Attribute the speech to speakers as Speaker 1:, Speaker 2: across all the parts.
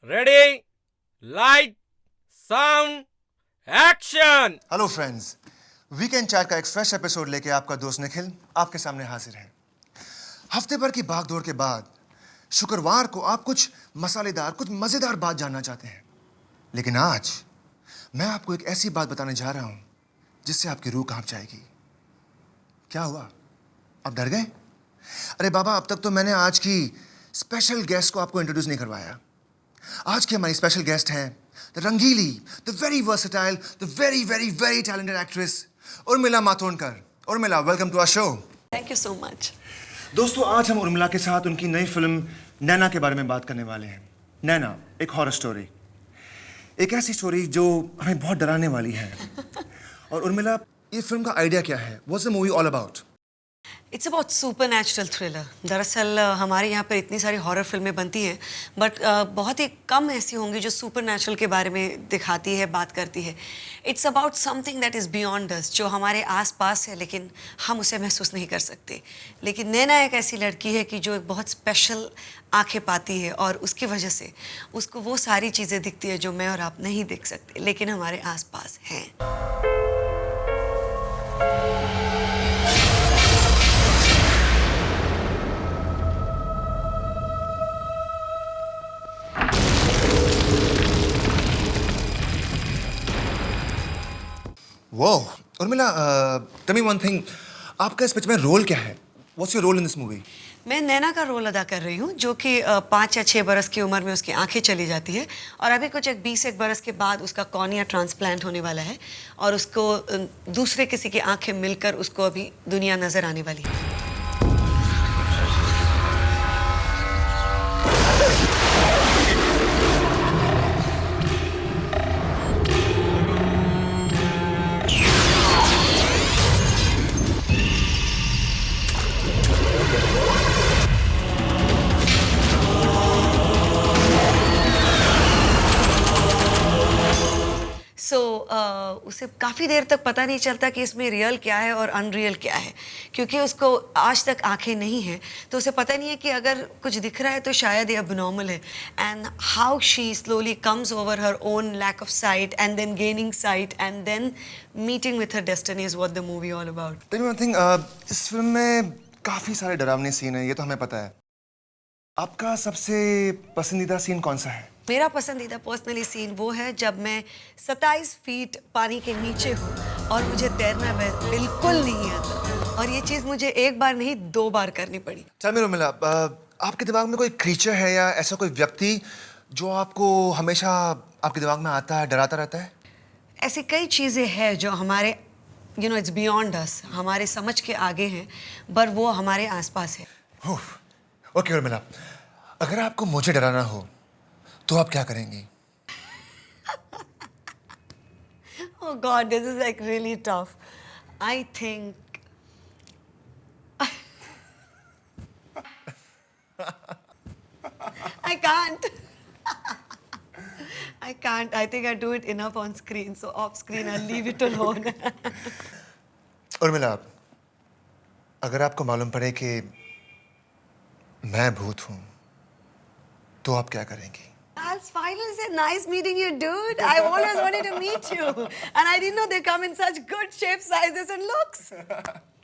Speaker 1: Ready, light, sound, action.
Speaker 2: Hello friends, weekend चार का एक फ्रेश एपिसोड लेके आपका दोस्त निखिल आपके सामने हाजिर है। हफ्ते भर की भागदौड़ के बाद शुक्रवार को आप कुछ मसालेदार, कुछ मजेदार बात जानना चाहते हैं, लेकिन आज मैं आपको एक ऐसी बात बताने जा रहा हूं जिससे आपकी रूह कांप जाएगी। क्या हुआ? आप डर गए? अरे बाबा, अब तक तो मैंने आज की स्पेशल गेस्ट को आपको इंट्रोड्यूस नहीं करवाया। आज की हमारी स्पेशल गेस्ट हैं the Rangeeli, the very versatile, the very very very talented actress Urmila Matondkar. Urmila, welcome to our show.
Speaker 3: Thank you so much.
Speaker 2: दोस्तों, आज हम उर्मिला के साथ उनकी नई फिल्म नैना के बारे में बात करने वाले हैं। नैना एक हॉरर स्टोरी, एक ऐसी स्टोरी जो हमें बहुत डराने वाली है। और उर्मिला, ये फिल्म का आइडिया क्या है? What's the movie all about?
Speaker 3: It's about super natural thriller. दरअसल हमारे यहाँ पर इतनी सारी हॉरर फिल्में बनती हैं, बट बहुत ही कम ऐसी होंगी जो सुपर नेचुरल के बारे में दिखाती है, बात करती है। It's about something that is beyond अस, जो हमारे आसपास है लेकिन हम उसे महसूस नहीं कर सकते। लेकिन नैना एक ऐसी लड़की है कि जो एक बहुत स्पेशल आंखें पाती है, और उसकी वजह से उसको वो सारी चीज़ें दिखती है जो मैं और आप नहीं देख सकते, लेकिन हमारे आसपास हैं।
Speaker 2: वो Urmila, tell me one thing, आपका इस पिक्चर में रोल क्या है? What's your role in this movie?
Speaker 3: मैं नैना का रोल अदा कर रही हूँ, जो कि 5 या 6 बरस की उम्र में उसकी आंखें चली जाती है, और अभी कुछ एक 20 एक बरस के बाद उसका कॉर्निया ट्रांसप्लांट होने वाला है, और उसको दूसरे किसी की आंखें मिलकर उसको अभी दुनिया नजर आने वाली है। उसे काफ़ी देर तक पता नहीं चलता कि इसमें रियल क्या है और अनरियल क्या है, क्योंकि उसको आज तक आंखें नहीं हैं, तो उसे पता नहीं है कि अगर कुछ दिख रहा है तो शायद ये abnormal है। And how she slowly comes over her own lack of sight and then gaining sight and then meeting with her destiny is what the movie all about.
Speaker 2: Tell me one thing, इस film में काफी सारे डरावने scene हैं, ये तो हमें पता है। आपका सबसे पसंदीदा सीन कौन सा है?
Speaker 3: मेरा पसंदीदा पर्सनली सीन वो है जब मैं 27 फीट पानी के नीचे हूँ और मुझे तैरना बिल्कुल नहीं आता, और ये चीज़ मुझे एक बार नहीं 2 बार करनी पड़ी।
Speaker 2: चल मेरे उर्मिला, आपके दिमाग में कोई क्रीचर है या ऐसा कोई व्यक्ति जो आपको हमेशा आपके दिमाग में आता है, डराता रहता है?
Speaker 3: ऐसी कई चीज़ें हैं जो हमारे इट्स बियॉन्ड अस, हमारे समझ के आगे हैं, पर वो हमारे आसपास है।
Speaker 2: ओके उर्मिला, अगर आपको मुझे डराना हो तो आप क्या करेंगी?
Speaker 3: Oh God, this is like really tough. I think I can't. I can't. I think I do it enough on screen, so off screen I'll leave it alone.
Speaker 2: Urmila, अगर आपको मालूम पड़े कि मैं भूत हूं तो आप क्या करेंगी?
Speaker 3: That's finally say nice meeting you, dude. I always wanted to meet you, and I didn't know they come in such good shapes, sizes, and looks.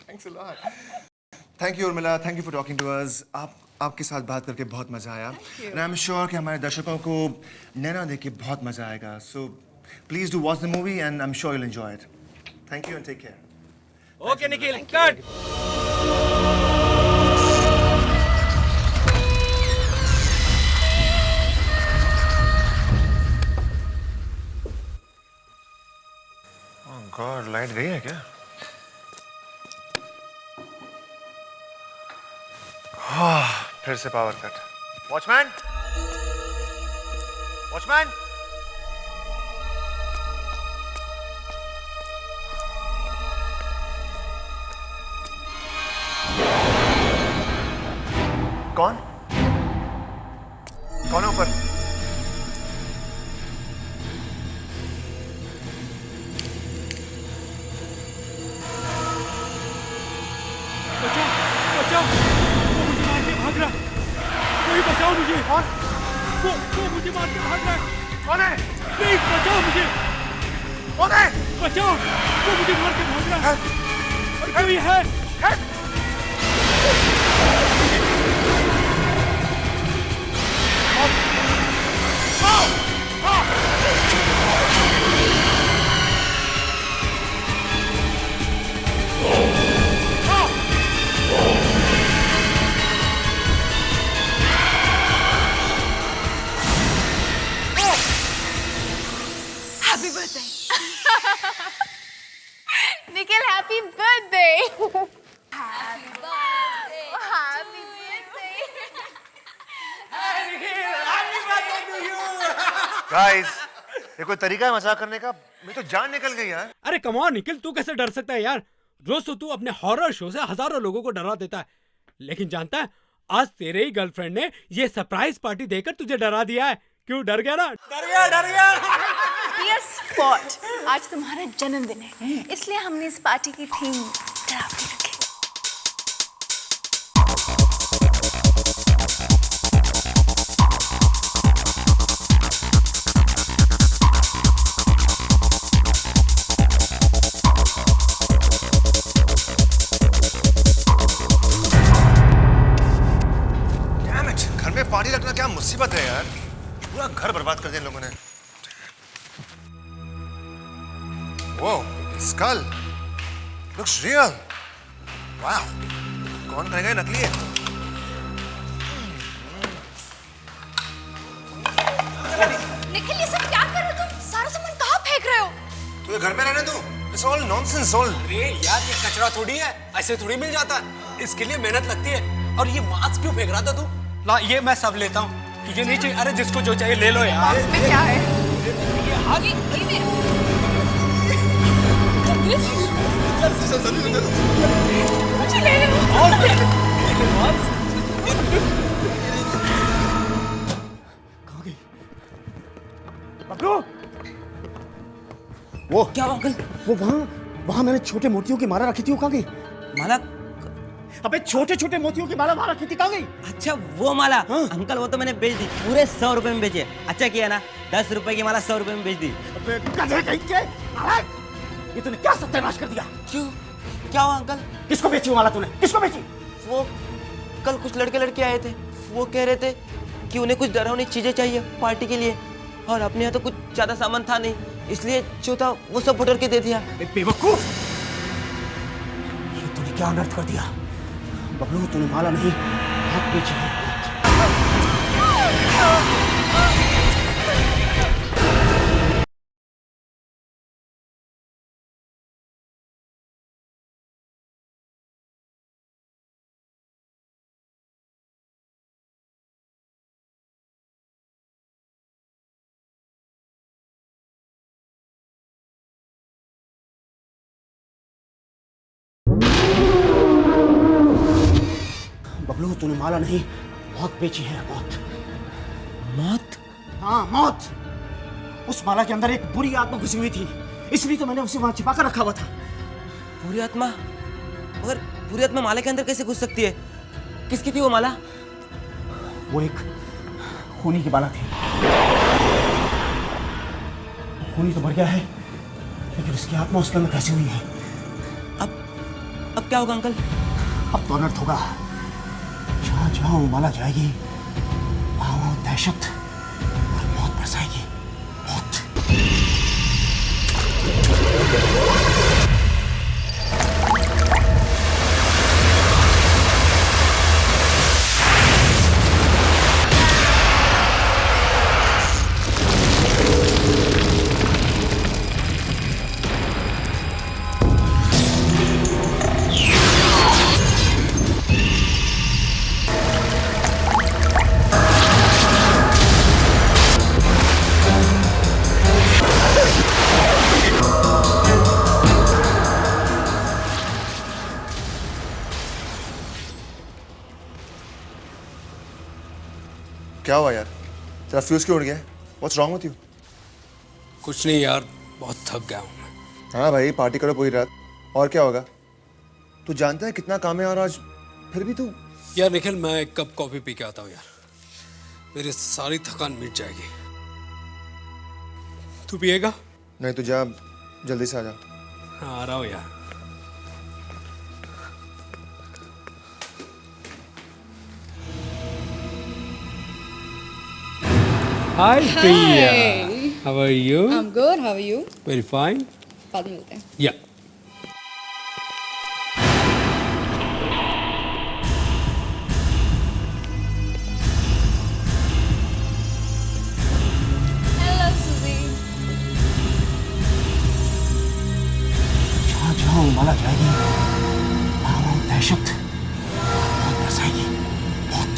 Speaker 2: Thanks a lot. Thank you Urmila, thank you for talking to us. आपके साथ बात करके बहुत मजा आया, and I'm sure कि हमारे दर्शकों को नैना देख के बहुत मजा आएगा. So please do watch the movie, and I'm sure you'll enjoy it. Thank you and take care.
Speaker 1: Okay, Nikhil, cut.
Speaker 2: God, light गई है क्या? फिर से पावर कट। वॉचमैन, वॉचमैन, कौन कौन है ऊपर?
Speaker 1: बचाओ, वो मुझे मार के भाग रहा। कोई बचाओ मुझे।
Speaker 2: कौन?
Speaker 1: वो मुझे मार
Speaker 4: के भाग रहा है।
Speaker 2: कौन है?
Speaker 4: प्लीज बचाओ मुझे,
Speaker 2: कौन है?
Speaker 4: बचाओ, वो मुझे मार के भाग रहा है। और कोई है?
Speaker 5: Happy birthday. Nikhil, happy birthday. Happy birthday. Happy birthday.
Speaker 2: Guys, ये कोई तरीका है मजाक करने का? मेरी तो जान निकल गई यार।
Speaker 4: अरे कम ऑन निखिल, तू कैसे डर सकता है यार? रोज तो तू अपने हॉरर शो से हजारों लोगों को डरा देता है, लेकिन जानता है आज तेरे ही गर्लफ्रेंड ने ये सरप्राइज पार्टी देकर तुझे डरा दिया है। क्यों डर गया ना?
Speaker 1: डर गया।
Speaker 5: Dear Spot, आज तुम्हारा जन्मदिन है, इसलिए हमने इस पार्टी की थीम डरावनी रखी।
Speaker 2: Damn it, घर में पार्टी रखना क्या मुसीबत है यार। पूरा घर बर्बाद कर दिया इन लोगों ने। Whoa, skull looks real. Wow, कौन कहेगा ये नकली है?
Speaker 5: निखिल, ये सब क्या कर रहे हो तुम? सारा सामान कहाँ फेंक रहे हो?
Speaker 2: तू ये घर में रहने दो। It's all nonsense, all.
Speaker 1: अरे यार ये कचरा थोड़ी है, ऐसे थोड़ी मिल जाता है। इसके लिए मेहनत लगती है। और ये मास्क क्यों फेंक रहा था तू? ला ये मैं सब लेता हूँ। तुझे नहीं चाहिए? अरे जिसको जो चाहिए ले लो यार।
Speaker 5: इसमें क्या है? ये मेरा। मुझे ले लो।
Speaker 6: वो क्या अंकल? वो वहाँ मैंने छोटे मोतियों की माला रखी थी, वो कहाँ गई?
Speaker 7: माला?
Speaker 6: अबे छोटे छोटे मोतियों की माला वहाँ रखी थी, कहाँ गई?
Speaker 7: अच्छा वो माला।
Speaker 6: हाँ।
Speaker 7: अंकल वो तो मैंने बेच दी, पूरे 100 रुपए में बेचे। अच्छा किया ना, 10 रुपए की माला 100 रुपए में बेच दी।
Speaker 6: अबे गधे कहीं के, नालायक! ये तूने क्या सत्यानाश कर दिया?
Speaker 7: क्यों? क्या हुआ अंकल?
Speaker 6: किसको बेची वो माला तूने? किसको बेची?
Speaker 7: वो कल कुछ लड़के लड़के आए थे, वो कह रहे थे कि उन्हें कुछ डरावनी चीजें चाहिए पार्टी के लिए, और अपने यहाँ तो कुछ ज्यादा सामान था नहीं, इसलिए जो था वो सब बटोर के दे दिया।
Speaker 6: बेवकूफ! ये तूने क्या अनर्थ कर दिया? बबलू, तूने माला नहीं, हाथ बेची है। बबलू, तूने माला नहीं, मौत बेची है, मौत।
Speaker 7: मौत?
Speaker 6: हाँ, मौत। उस माला के अंदर एक बुरी आत्मा घुसी हुई थी, इसलिए तो मैंने उसे वहां छिपा कर रखा हुआ था।
Speaker 7: बुरी आत्मा? मगर बुरी आत्मा माला के अंदर कैसे घुस सकती है? किसकी थी वो माला?
Speaker 6: वो एक खूनी की माला थी। खूनी तो मर गया है, लेकिन उसकी आत्मा उसके अंदर फंसी हुई है।
Speaker 7: अब क्या होगा अंकल?
Speaker 6: अब तो अनर्थ होगा। जहाँ जहाँ वो माला जाएगी, वहाँ वो दहशत और मौत बरसाएगी। मौत।
Speaker 2: क्या हुआ यार? तेरा फ्यूज क्यों उड़ गया? What's wrong with you?
Speaker 1: कुछ नहीं यार, बहुत थक गया हूँ मैं।
Speaker 2: हाँ भाई, पार्टी करो पूरी रात, और क्या होगा? तू जानता है कितना काम है, और आज फिर भी तू।
Speaker 1: यार निखिल, मैं एक कप कॉफी पी के आता हूँ यार, मेरी सारी थकान मिट जाएगी। तू पिएगा?
Speaker 2: नहीं तो जा, जल्दी से आ जा।
Speaker 1: हाँ, आ रहा हूँ यार। Hi Priya. How are you?
Speaker 8: I'm good. How are you?
Speaker 1: Very fine.
Speaker 8: बाद में मिलते हैं.
Speaker 1: Yeah.
Speaker 5: Hello, Suzy.
Speaker 6: जहाँ जहाँ उमाला जाएगी वहाँ दहशत बहुत बरसाएगी, बहुत।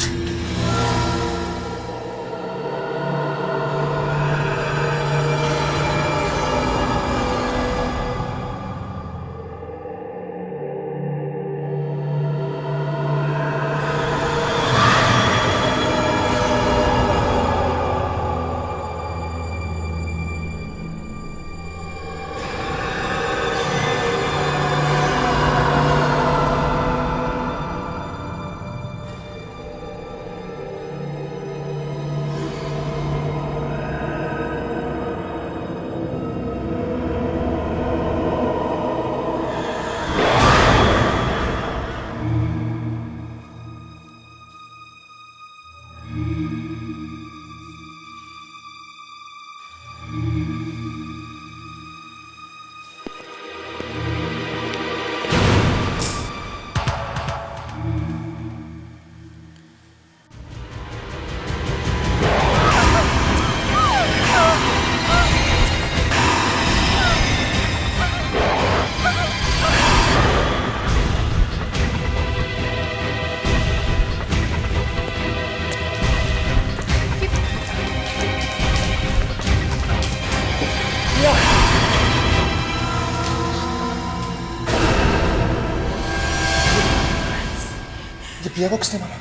Speaker 2: ये प्रिया को किसने मारा?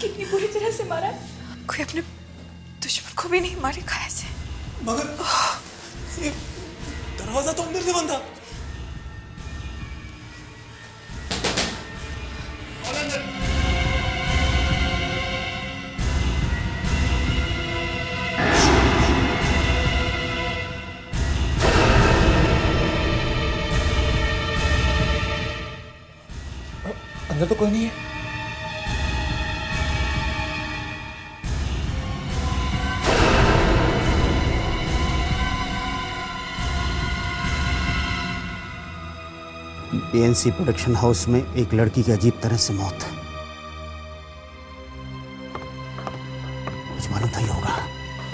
Speaker 5: कितनी बुरी तरह से मारा है। कोई अपने दुश्मन को भी नहीं मारेगा ऐसे।
Speaker 1: मगर ये दरवाजा तो अंदर से बंद था।
Speaker 2: अंदर तो कोई नहीं है।
Speaker 6: PNC प्रोडक्शन हाउस में एक लड़की की अजीब तरह से मौत। कुछ मालूम था ये होगा,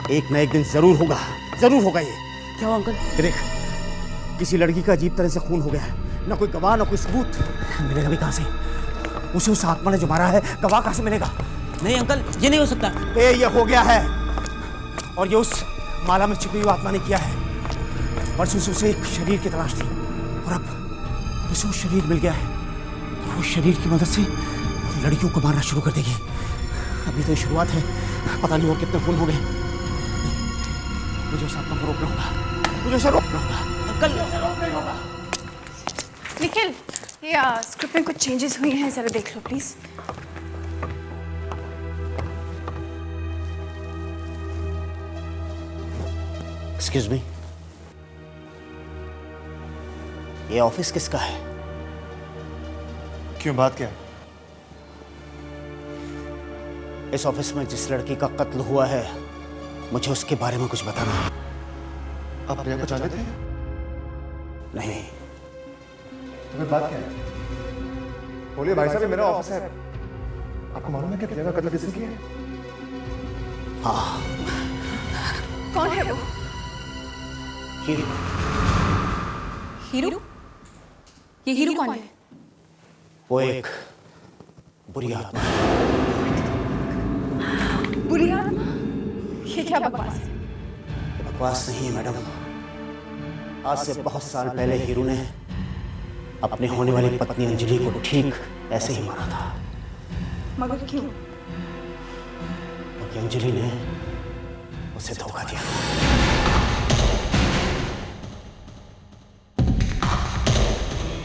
Speaker 6: एक न एक दिन जरूर होगा, जरूर होगा ये।
Speaker 7: क्या हुआ अंकल?
Speaker 6: देख, किसी लड़की का अजीब तरह से खून हो गया है, ना कोई गवाह ना कोई सबूत। मिलेगा भी कहाँ से? उसे उस आत्मा ने जो मारा है, गवाह कहाँ से मिलेगा?
Speaker 7: नहीं अंकल, ये नहीं हो सकता।
Speaker 6: ये हो गया है, और ये उस माला में छिपी हुई आत्मा ने किया है। परसों से उसे एक शरीर की तलाश थी, और अब उसे वो शरीर मिल गया है। और वो शरीर की मदद से लड़कियों को मारना शुरू कर देगी। अभी तो शुरुआत है, पता नहीं और कितने खून हो गए। मुझे उस आत्मा को रोकना होगा, मुझे उसे रोकना होगा।
Speaker 7: अंकल,
Speaker 5: निखिल, ये स्क्रिप्ट में कुछ चेंजेस हुए हैं, जरा देख लो प्लीज।
Speaker 6: एक्सक्यूज मी, ये ऑफिस किसका है?
Speaker 2: क्यों, बात क्या है?
Speaker 6: इस ऑफिस में जिस लड़की का कत्ल हुआ है, मुझे उसके बारे में कुछ बताना है।
Speaker 2: आप प्रिया को जानते थे?
Speaker 6: नहीं।
Speaker 2: तुम्हें बात क्या है? बोलिए भाई साहब, ये मेरा ऑफिस है। आपको मालूम है कि प्रिया का कत्ल किसने किया है?
Speaker 6: हाँ,
Speaker 5: कौन है वो?
Speaker 6: हीरो।
Speaker 8: हीरो? ये हीरो कौन है?
Speaker 6: वो एक बुरी आत्मा।
Speaker 5: बुरी आत्मा? ये क्या बकवास है?
Speaker 6: बकवास नहीं है मैडम। आज से बहुत साल पहले हीरो ने अपने होने वाली पत्नी अंजलि को ठीक ऐसे ही मारा था।
Speaker 5: मगर क्यों?
Speaker 6: क्योंकि अंजलि ने उसे धोखा दिया।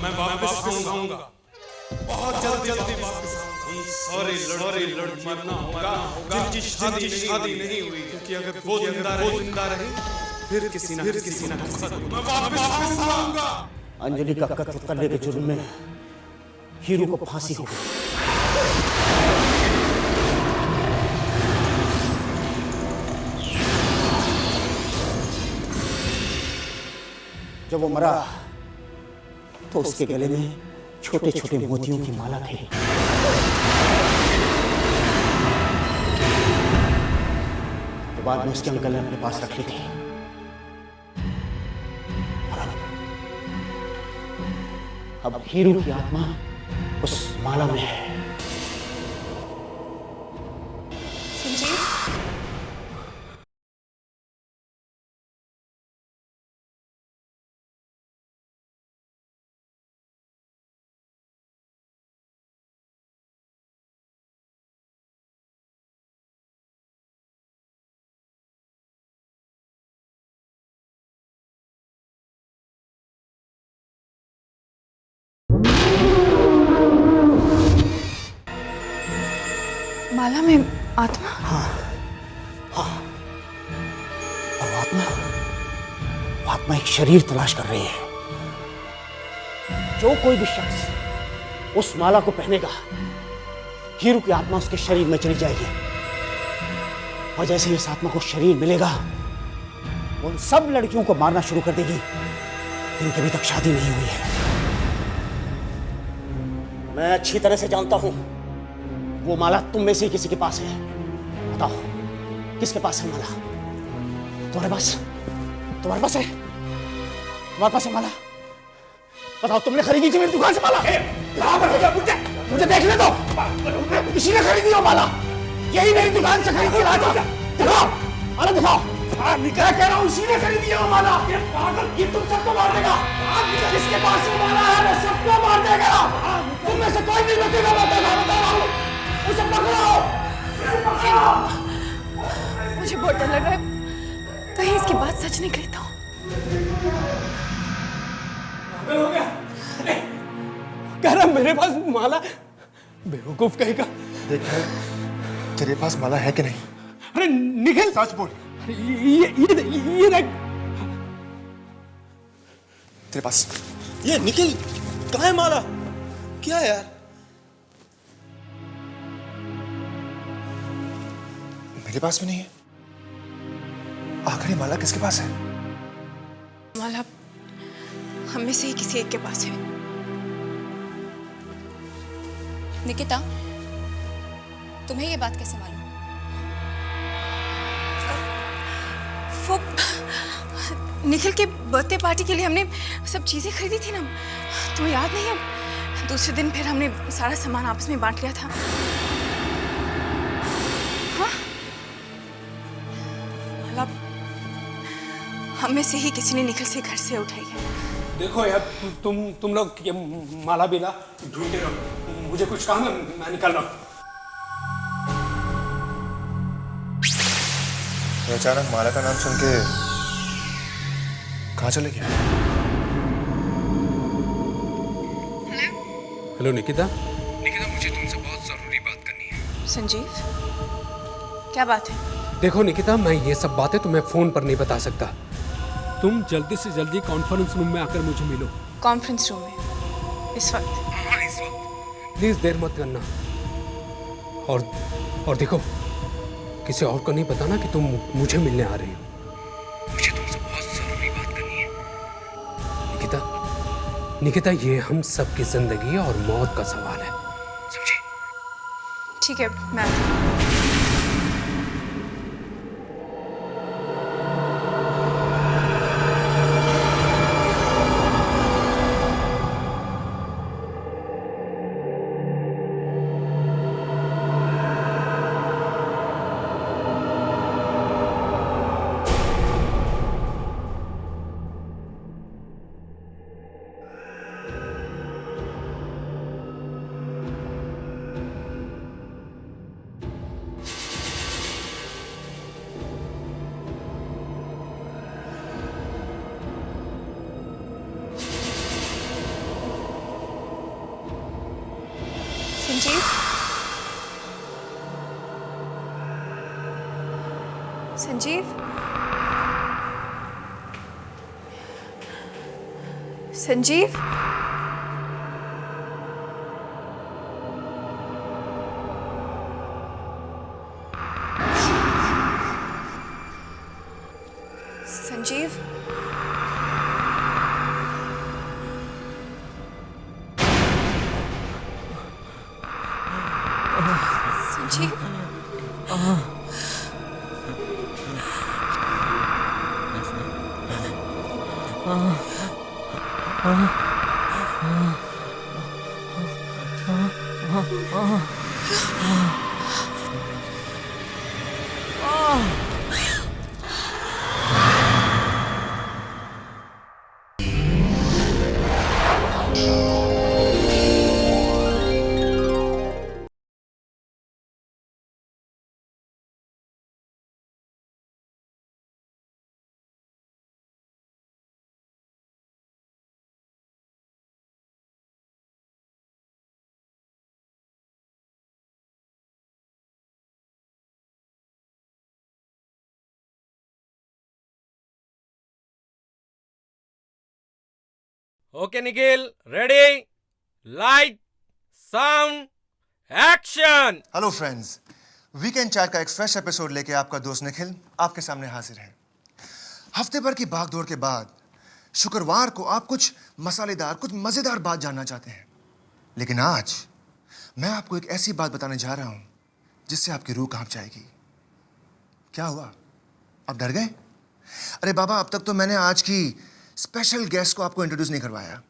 Speaker 1: मैं वापस आऊंगा, बहुत जल्दी वापस आऊंगा। उन सारे लड़की मरना होगा जिनकी शादी नहीं हुई, क्योंकि अगर वो जिंदा रहे फिर किसी ना
Speaker 6: अंजलि का कत्ल करने के जुर्म में हीरू को फांसी हो गई। जब वो मरा तो उसके गले में छोटे छोटे मोतियों की माला थी। तो बाद में उसके अंकल ने अपने पास रख ली थी। अब हीरू की आत्मा उस माला में है।
Speaker 5: संजीव, माला में आत्मा?
Speaker 6: और वो आत्मा एक शरीर तलाश कर रही है। जो कोई भी शख्स उस माला को पहनेगा, हीरू की आत्मा उसके शरीर में चली जाएगी। और जैसे ही इस आत्मा को शरीर मिलेगा, वो उन सब लड़कियों को मारना शुरू कर देगी जिनकी अभी तक शादी नहीं हुई है। मैं अच्छी तरह से जानता हूं वो माला तुम में से किसी के पास है। बताओ, किसके पास है माला? तुम्हारे पास है? तुम्हारे पास है माला? बताओ, तुमने खरीदी थी मेरी दुकान से माला? मुझे देखने दो, किसी ने खरीदी हो माला? यही मेरी दुकान से खरीद के लाया था। दिखाओ, माला दिखाओ। क्या कह रहा हूँ, इसी ने खरीदी है वो माला। ये तुम सबको मार देगा। जिसके पास वो माला है वो सबको मार देगा। तुम में से कोई नहीं बचेगा, बता रहा हूँ। उसे पकड़ो।
Speaker 5: मुझे बहुत डर लग रहा है, कहीं इसकी बात सच निकली तो।
Speaker 4: कह रहा मेरे पास माला, बेवकूफ कहेगा।
Speaker 2: देख, तेरे पास माला है कि नहीं?
Speaker 4: अरे निखिल,
Speaker 2: सच बोल।
Speaker 4: ये देख,
Speaker 2: तेरे पास
Speaker 1: ये निखिल, कहाँ है माला? क्या है यार?
Speaker 2: मेरे पास भी नहीं है। आखिरी माला किसके पास है?
Speaker 5: माला हम में से ही किसी एक के पास है।
Speaker 8: निकिता, तुम्हें ये बात कैसे मालूम?
Speaker 5: वो निखिल के बर्थडे पार्टी के लिए हमने सब चीजें खरीदी थी ना, तुम्हें याद नहीं है? दूसरे दिन फिर हमने सारा सामान आपस में बांट लिया था। हाँ? माला हम में से ही किसी ने निखिल से घर से उठाई है।
Speaker 4: देखो यार, तुम लोग ये माला बिला ढूंढते रहो, मुझे कुछ काम है, मैं निकल रहा हूँ।
Speaker 2: अचानक माला का नाम सुन के कहाँ चले गए?
Speaker 4: हेलो निकिता, मुझे तुमसे बहुत जरूरी बात करनी है।
Speaker 5: संजीव, क्या बात है?
Speaker 4: देखो निकिता, मैं ये सब बातें तुम्हें फोन पर नहीं बता सकता। तुम जल्दी से जल्दी कॉन्फ्रेंस रूम में आकर मुझे मिलो।
Speaker 5: कॉन्फ्रेंस रूम में इस वक्त?
Speaker 4: हाँ, इस वक्त। प्लीज देर मत करना। और देखो, किसी और को नहीं बताना कि तुम मुझे मिलने आ रही हो। मुझे तुमसे बहुत जरूरी बात करनी है। निकिता, ये हम सबकी जिंदगी और मौत का सवाल है, समझी?
Speaker 5: ठीक है, मैं आती हूँ। Sanjeev, Sanjeev, Sanjeev Sanjeev Sanjeev
Speaker 4: okay Nikhil, ready, light, sound, action.
Speaker 2: Hello friends, weekend chat का एक फ्रेश एपिसोड लेके आपका दोस्त निखिल आपके सामने हाजिर है। हफ्ते भर की भागदौड़ के बाद शुक्रवार को आप कुछ मसालेदार, कुछ मजेदार बात जानना चाहते हैं, लेकिन आज मैं आपको एक ऐसी बात बताने जा रहा हूं जिससे आपकी रूह कांप जाएगी। क्या हुआ? आप डर गए? अरे बाबा, अब तक तो मैंने आज की स्पेशल गेस्ट को आपको इंट्रोड्यूस नहीं करवाया।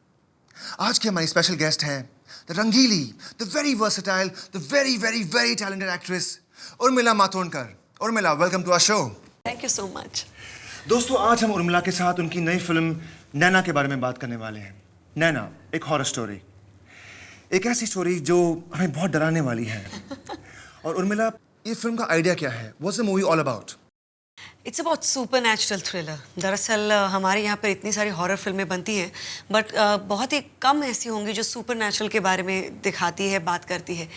Speaker 2: आज की हमारी स्पेशल गेस्ट हैं the Rangeeli, the very versatile, the very very very talented actress Urmila Matondkar. Urmila, welcome to our show.
Speaker 3: Thank you so much.
Speaker 2: दोस्तों, आज हम उर्मिला के साथ उनकी नई फिल्म नैना के बारे में बात करने वाले हैं। नैना एक हॉरर स्टोरी, एक ऐसी स्टोरी जो हमें बहुत डराने वाली है। और उर्मिला, ये फिल्म का आइडिया क्या है? What's the movie all about?
Speaker 3: It's about super natural thriller. दरअसल हमारे यहाँ पर इतनी सारी हॉरर फिल्में बनती हैं, बट बहुत ही कम ऐसी होंगी जो सुपर नेचुरल के बारे में दिखाती है, बात करती है।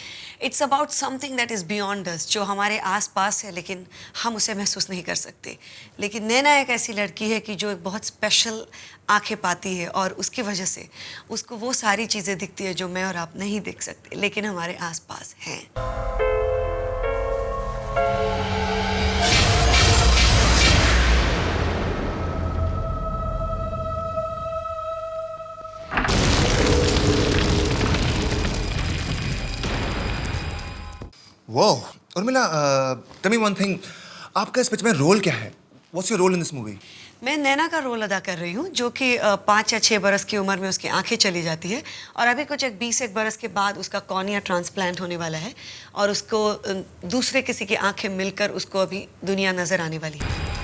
Speaker 3: It's about something that is beyond अस, जो हमारे आसपास है लेकिन हम उसे महसूस नहीं कर सकते। लेकिन नैना एक ऐसी लड़की है कि जो एक बहुत स्पेशल आंखें पाती है, और उसकी वजह से उसको वो सारी चीज़ें दिखती है जो मैं और आप नहीं देख सकते, लेकिन हमारे आसपास हैं।
Speaker 2: वो Urmila, tell me one thing, आपका इस पिक्चर में रोल क्या है? What's your role in this movie?
Speaker 3: मैं नैना का रोल अदा कर रही हूँ, जो कि 5 या 6 बरस की उम्र में उसकी आंखें चली जाती है, और अभी कुछ एक 20 एक बरस के बाद उसका कॉर्निया ट्रांसप्लांट होने वाला है, और उसको दूसरे किसी की आंखें मिलकर उसको अभी दुनिया नजर आने वाली है।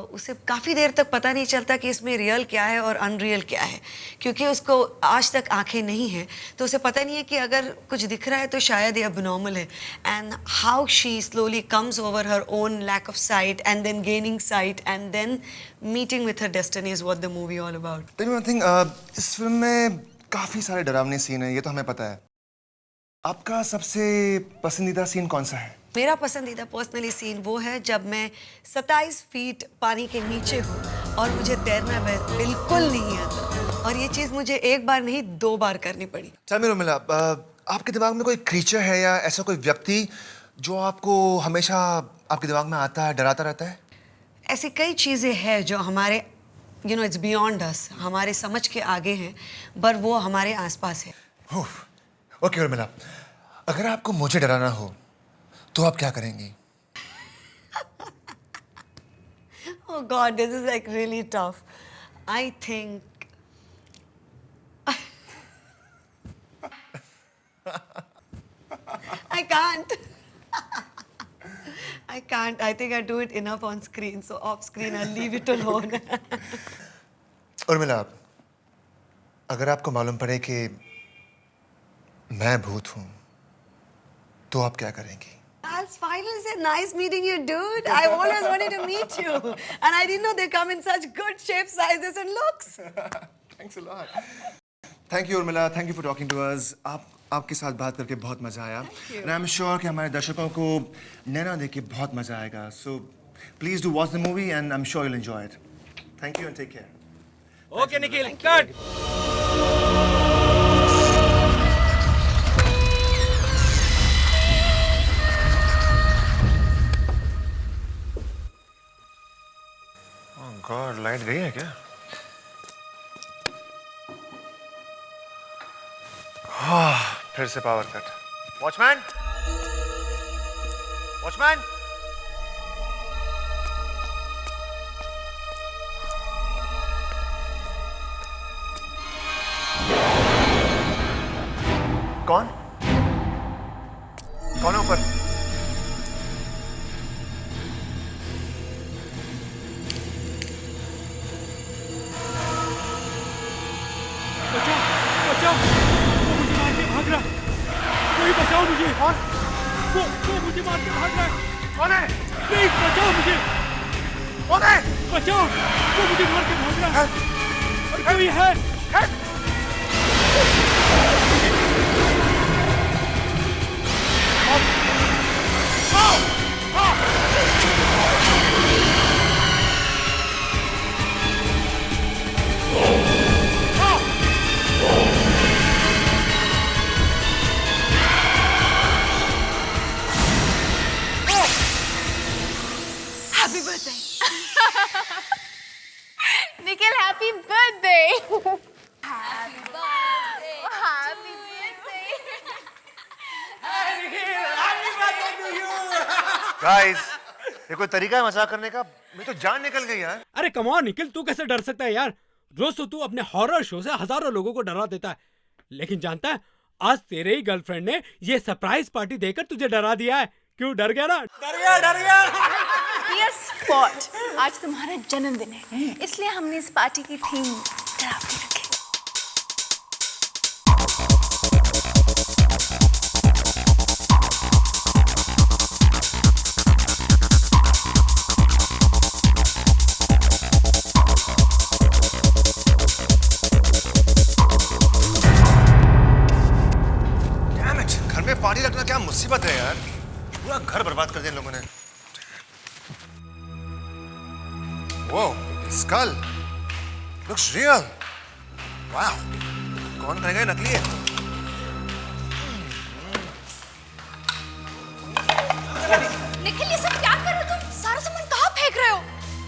Speaker 3: उसे काफ़ी देर तक पता नहीं चलता कि इसमें रियल क्या है और अनरियल क्या है, क्योंकि उसको आज तक आंखें नहीं हैं, तो उसे पता नहीं है कि अगर कुछ दिख रहा है तो शायद ये अबनॉर्मल है। And how she slowly comes over her own lack of sight and then gaining sight and then meeting with her destiny is what the movie all about.
Speaker 2: Tell me one thing, इस film में काफी सारे डरावने scene हैं, ये तो हमें पता है। आपका सबसे पसंदीदा सीन कौन सा है?
Speaker 3: मेरा पसंदीदा पर्सनली सीन वो है जब मैं 27 फीट पानी के नीचे हूँ और मुझे तैरना बिल्कुल नहीं आता, और ये चीज़ मुझे एक बार नहीं 2 बार करनी पड़ी।
Speaker 2: चल मेरे उर्मिला, आपके दिमाग में कोई क्रीचर है या ऐसा कोई व्यक्ति जो आपको हमेशा आपके दिमाग में आता है, डराता रहता है?
Speaker 3: ऐसी कई चीज़ें हैं जो हमारे इट्स बियॉन्ड अस, हमारे समझ के आगे हैं, पर वो हमारे आसपास है।
Speaker 2: ओके उर्मिला, अगर आपको मुझे डराना हो तो आप क्या करेंगी?
Speaker 3: Oh God, this is like really tough. I think I can't. I can't. I think I do it enough on screen, so off screen I'll leave it alone.
Speaker 2: Urmila, अगर आपको मालूम पड़े कि मैं भूत हूं तो आप क्या करेंगी?
Speaker 3: I'll finally say nice meeting you, dude. I always wanted to meet you. And I didn't know they come in such good shapes, sizes and looks.
Speaker 2: Thanks a lot. Thank you Urmila, thank you for talking to us. आपके साथ बात करके बहुत मजा आया. And I'm sure कि हमारे दर्शकों को नैना देख के बहुत मजा आएगा. So please do watch the movie and I'm sure you'll enjoy it. Thank you and take care.
Speaker 4: Okay, Nikhil, cut.
Speaker 2: Oh God, light गई है क्या? फिर से पावर कट. Watchman, watchman. कौन? कौन है ऊपर?
Speaker 4: बचाओ, वो मुझे मार के भाग रहा है. कोई बचाओ मुझे. कौन? वो मुझे मार के भाग रहा है.
Speaker 2: कौन है?
Speaker 4: प्लीज बचाओ मुझे.
Speaker 2: कौन है?
Speaker 4: बचाओ, वो मुझे मार के भाग रहा है. और कोई है?
Speaker 3: Happy birthday.
Speaker 5: Nikhil happy birthday.
Speaker 8: Happy birthday.
Speaker 5: Happy birthday.
Speaker 2: Guys, ये कोई तरीका है मजाक करने का? मेरी तो जान निकल गई यार.
Speaker 4: अरे कम ऑन निखिल, तू कैसे डर सकता है यार? रोज तो तू अपने हॉरर शो से हजारों लोगों को डरा देता है, लेकिन जानता है आज तेरे ही गर्लफ्रेंड ने ये सरप्राइज पार्टी देकर तुझे डरा दिया है. क्यों डर गया ना? डर गया.
Speaker 5: डियर स्पॉट, आज तुम्हारा जन्मदिन है, इसलिए हमने इस पार्टी की थीम डरावनी रखी.
Speaker 2: Damn it! घर में पार्टी रखना क्या मुसीबत है यार. पूरा घर बर्बाद कर दिया इन लोगों ने. Whoa, the skull looks real. Wow. कौन कहेगा ये नकली है?
Speaker 5: निखिल, ये सब क्या कर रहे हो तुम? सारा सामान कहाँ फेंक रहे हो?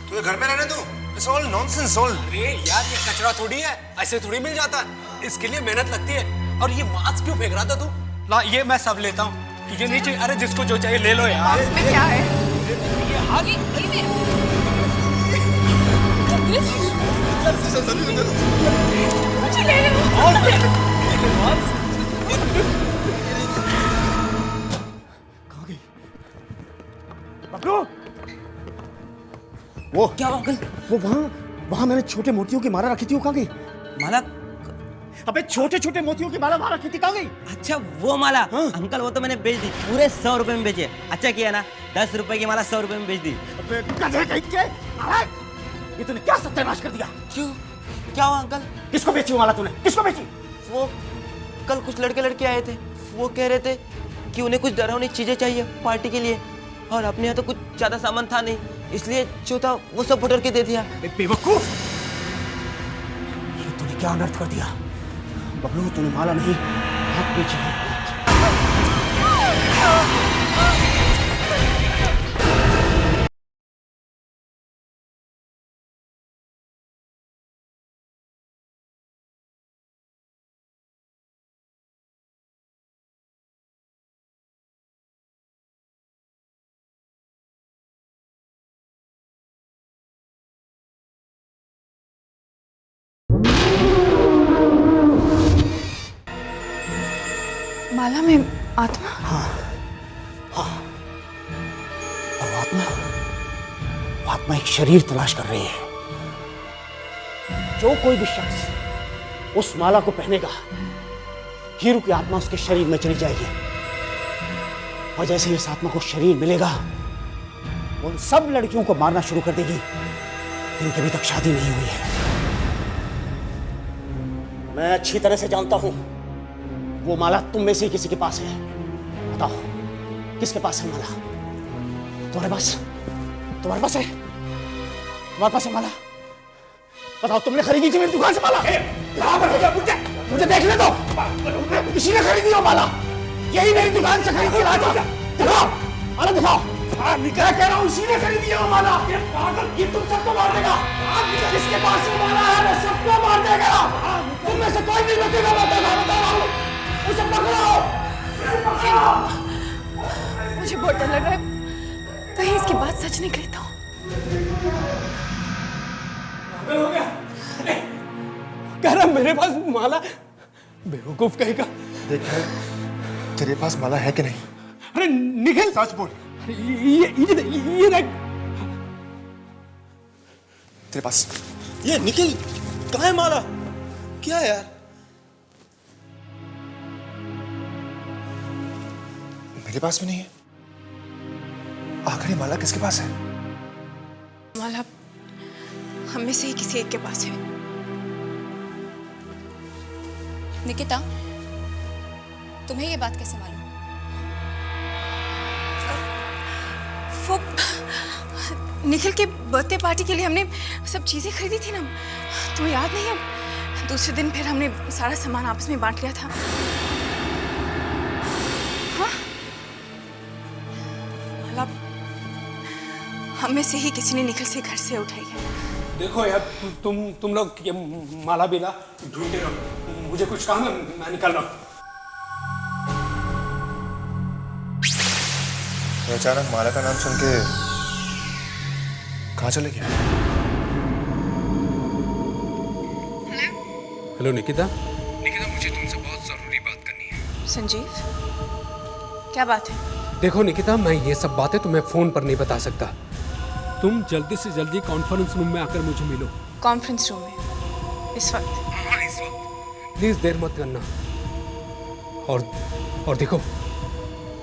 Speaker 2: तू ये घर में रहने दो. It's all nonsense, all.
Speaker 1: अरे यार ये कचरा थोड़ी है, ऐसे थोड़ी मिल जाता है. इसके लिए मेहनत लगती है. और ये मास्क क्यों फेंक रहा था तू? ला ये मैं सब लेता हूँ. तुझे नहीं चाहिए? अरे जिसको जो चाहिए ले लो यार.
Speaker 5: इसमें क्या है? मुझे ले लो.
Speaker 6: बबलू, वो
Speaker 7: क्या अंकल?
Speaker 6: वो वहाँ मैंने छोटे मोतियों की माला रखी थी, वो कहाँ गई?
Speaker 7: माला?
Speaker 6: अबे छोटे छोटे मोतियों की माला वहाँ रखी थी, कहाँ गई?
Speaker 7: अच्छा वो माला.
Speaker 6: हाँ?
Speaker 7: अंकल वो तो मैंने बेच दी, पूरे 100 रुपए में बेचे. अच्छा किया ना, 10 रुपए की माला 100 रुपए में बेच दी.
Speaker 6: अबे गधे कहीं के! नालायक! ये तूने क्या सत्यानाश कर दिया?
Speaker 7: क्यों? क्या हुआ अंकल?
Speaker 6: किसको बेची वो माला तूने? किसको बेची?
Speaker 7: वो कल कुछ लड़के आए थे, वो कह रहे थे कि उन्हें कुछ डरावनी चीजें चाहिए पार्टी के लिए, और अपने यहाँ तो कुछ ज्यादा सामान था नहीं, इसलिए जो था वो सब बटोर के दे दिया.
Speaker 6: बेवकूफ! ये तूने क्या अनर्थ कर दिया? बबलू, तूने माला नहीं हाथ बेची है.
Speaker 5: माला में आत्मा?
Speaker 6: और वो आत्मा एक शरीर तलाश कर रही है. जो कोई भी शख्स उस माला को पहनेगा, हीरू की आत्मा उसके शरीर में चली जाएगी और जैसे ही इस आत्मा को शरीर मिलेगा वो उन सब लड़कियों को मारना शुरू कर देगी जिनकी अभी तक शादी नहीं हुई है। मैं अच्छी तरह से जानता हूं वो माला तुम में से ही किसी के पास है। बताओ किसके पास है माला? तुम्हारे पास है? तुम्हारे पास है माला? बताओ तुमने खरीदी थी मेरी दुकान से माला? मुझे देखने दो, किसी ने खरीदी हो माला? यही मेरी दुकान से खरीदी लाता। दिखाओ माला, दिखाओ। मैं कह रहा हूँ इसी ने खरीदी है वो माला। ये तुम सबको मार देगा। जिसके पास वो माला है वो सबको मार देगा। तुम में से कोई नहीं बचेगा। बता रहा हूँ, उसे पकड़ो।
Speaker 5: मुझे बहुत डर लग रहा है, कहीं इसकी बात सच निकले तो।
Speaker 4: हो गया। कह रहा मेरे पास माला, बेवकूफ कहेगा।
Speaker 2: देखा तेरे पास माला है कि नहीं?
Speaker 4: अरे निखिल,
Speaker 2: सच बोल।
Speaker 4: ये देख।
Speaker 2: तेरे पास
Speaker 7: ये निखिल कहाँ है माला? क्या है यार?
Speaker 2: मेरे पास भी नहीं है। आखिर ये माला किसके पास है?
Speaker 5: माला हम में से ही किसी एक के पास है।
Speaker 8: निकिता, तुम्हें ये बात कैसे मालूम?
Speaker 5: वो निखिल के बर्थडे पार्टी के लिए हमने सब चीजें खरीदी थी ना, तुम्हें याद नहीं है? दूसरे दिन फिर हमने सारा सामान आपस में बांट लिया था। हाँ? माला हम में से ही किसी ने निखिल से घर से उठाई है।
Speaker 4: देखो यार, तुम लोग ये माला बिला ढूंढते रहो, मुझे कुछ काम है, मैं निकल रहा हूँ।
Speaker 2: तो अचानक माला का नाम सुन के कहाँ चले गया?
Speaker 4: हेलो निकिता। निकिता, मुझे तुमसे बहुत जरूरी बात करनी है।
Speaker 5: संजीव, क्या बात है?
Speaker 4: देखो निकिता, मैं ये सब बातें तुम्हें फोन पर नहीं बता सकता। तुम जल्दी से जल्दी कॉन्फ्रेंस रूम में आकर मुझे मिलो।
Speaker 5: कॉन्फ्रेंस रूम में इस वक्त?
Speaker 4: हाँ, इस वक्त। प्लीज देर मत करना। और देखो,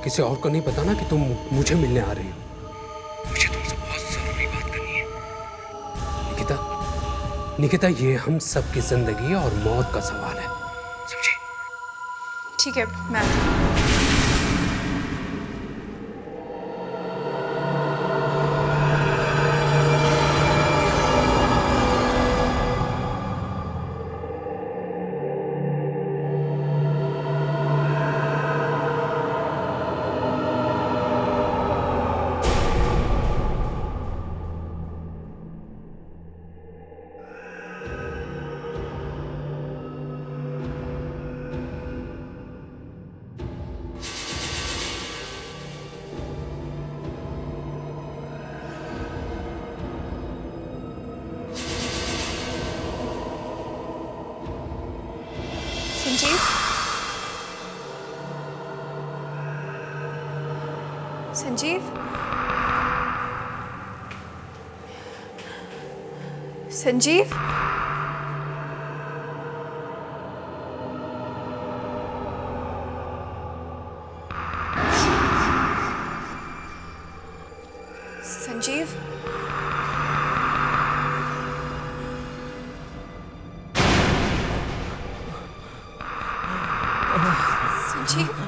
Speaker 4: किसी और को नहीं बताना कि तुम मुझे मिलने आ रही हो। मुझे तुमसे बहुत जरूरी बात करनी है। निकिता, ये हम सबकी जिंदगी और मौत का सवाल है, समझी?
Speaker 5: ठीक है, मैं आती हूँ। संजीव, संजीव, संजीव, संजीव, संजीव।